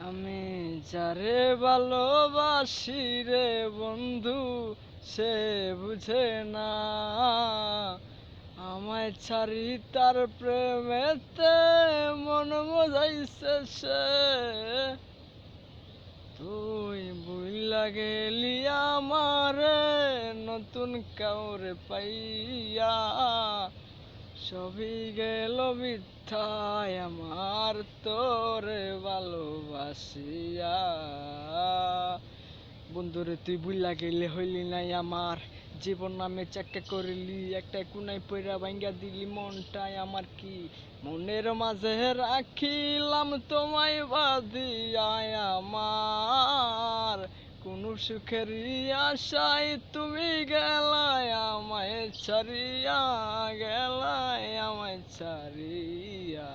আমি যারে ভালোবাসি রে বন্ধু, সে বুঝে না আমায় ছাড়ি তার প্রেমেতে মন মজাইছে সে। তুই বুইলা গেলি আমারে নতুন কাউরে পাইয়া, সবই গেল বৃথায় আমার তোরে ভালোবাসিয়া। বন্ধুরে তুই বুইলা গেলে হইলি নাই আমার, জীবন নামে চাক্কা করিলি একটা কুনাই পইরা ভাঙ্গা দিলি মনটাই আমার। কি মনের মাঝে রাখিলাম তোমায় বাদিয়ায় আমার, কোন সুখেরই আশায় তুমি গেলায় আমায় ছাড়িয়া, গেলায় আমায় ছাড়িয়া।